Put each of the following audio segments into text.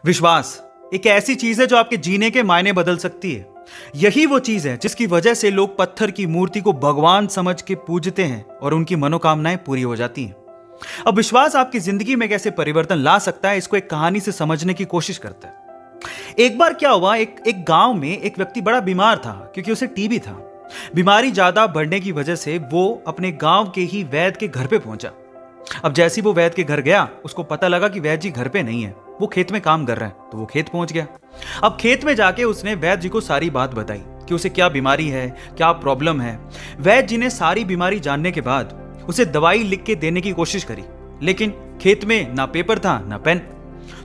विश्वास एक ऐसी चीज है जो आपके जीने के मायने बदल सकती है। यही वो चीज है जिसकी वजह से लोग पत्थर की मूर्ति को भगवान समझ के पूजते हैं और उनकी मनोकामनाएं पूरी हो जाती हैं। अब विश्वास आपकी जिंदगी में कैसे परिवर्तन ला सकता है, इसको एक कहानी से समझने की कोशिश करते हैं। एक बार क्या हुआ, एक गांव में एक व्यक्ति बड़ा बीमार था क्योंकि उसे टीबी था। बीमारी ज्यादा बढ़ने की वजह से वो अपने गांव के ही वैद्य के घर पे पहुंचा। अब जैसे ही वो वैद्य के घर गया, उसको पता लगा कि वैद्य जी घर पे नहीं है, वो खेत में काम कर रहे हैं। तो वो खेत पहुंच गया। अब खेत में जाके उसने वैद्य जी को सारी बात बताई कि उसे क्या बीमारी है, क्या प्रॉब्लम है। वैद्य जी ने सारी बीमारी जानने के बाद उसे दवाई लिख के देने की कोशिश करी, लेकिन खेत में ना पेपर था ना पेन।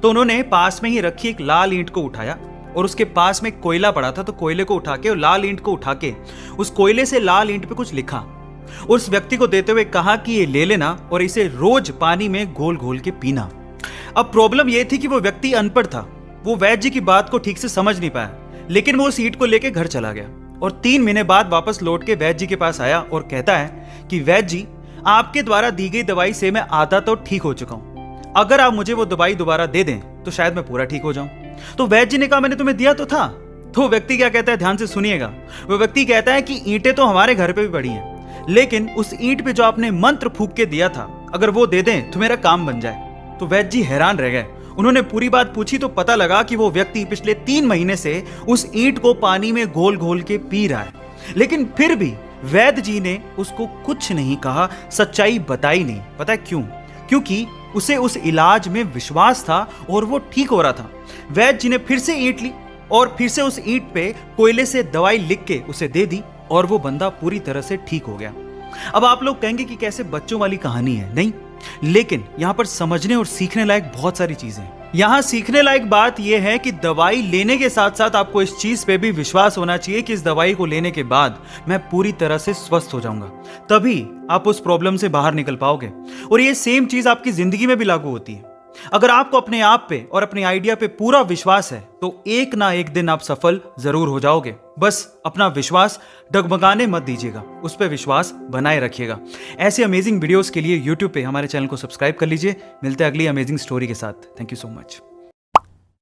तो उन्होंने पास में ही रखी एक लाल ईंट को उठाया और उसके पास में कोयला पड़ा था, तो कोयले को उठा के और लाल ईंट को उठा के उस कोयले से लाल ईंट पे कुछ लिखा। उस व्यक्ति को देते हुए कहा कि ये ले लेना और इसे रोज पानी में घोल घोल के पीना। अब प्रॉब्लम यह थी कि वो व्यक्ति अनपढ़ था, वो वैद्य जी की बात को ठीक से समझ नहीं पाया, लेकिन वो उस ईंट को लेके घर चला गया और 3 महीने बाद वापस लौट के वैद्य जी के पास आया और कहता है कि वैद्य जी, आपके द्वारा दी गई दवाई से मैं आधा तो ठीक हो चुका हूं। अगर आप मुझे वो दवाई दोबारा दे दें तो शायद मैं पूरा ठीक हो जाऊं। तो वैद्य जी ने कहा, मैंने तुम्हें दिया तो था। तो व्यक्ति क्या कहता है, ध्यान से सुनिएगा। वो व्यक्ति कहता है कि ईंटें तो हमारे घर पे भी पड़ी हैं, लेकिन उस ईंट पे जो आपने मंत्र फूंक के दिया था, अगर वो दे दें तो मेरा काम बन जाए। तो वैद्य जी हैरान रह गए। उन्होंने पूरी बात पूछी तो पता लगा कि वो व्यक्ति पिछले 3 महीने से उस ईंट को पानी में घोल घोल के पी रहा है, लेकिन फिर भी वैद्य जी ने उसको कुछ नहीं कहा, सच्चाई बताई नहीं। पता है क्यों? क्योंकि उसे उस इलाज में विश्वास था और वो ठीक हो रहा था। वैद्य जी ने फिर से ईंट ली और फिर से उस ईंट पे कोयले से दवाई लिख के उसे दे दी और वो बंदा पूरी तरह से ठीक हो गया। अब आप लोग कहेंगे कि कैसे बच्चों वाली कहानी है, नहीं, लेकिन यहां पर समझने और सीखने लायक बहुत सारी चीजें हैं। यहां सीखने लायक बात यह है कि दवाई लेने के साथ साथ आपको इस चीज पे भी विश्वास होना चाहिए कि इस दवाई को लेने के बाद मैं पूरी तरह से स्वस्थ हो जाऊंगा, तभी आप उस प्रॉब्लम से बाहर निकल पाओगे। और ये सेम चीज आपकी जिंदगी में भी लागू होती है। अगर आपको अपने आप पे और अपने आइडिया पे पूरा विश्वास है तो एक ना एक दिन आप सफल जरूर हो जाओगे। बस अपना विश्वास डगमगाने मत दीजिएगा, उस पर विश्वास बनाए रखिएगा। ऐसे अमेजिंग वीडियोस के लिए YouTube पे हमारे चैनल को सब्सक्राइब कर लीजिए। मिलते हैं अगली अमेजिंग स्टोरी के साथ। Thank you so much.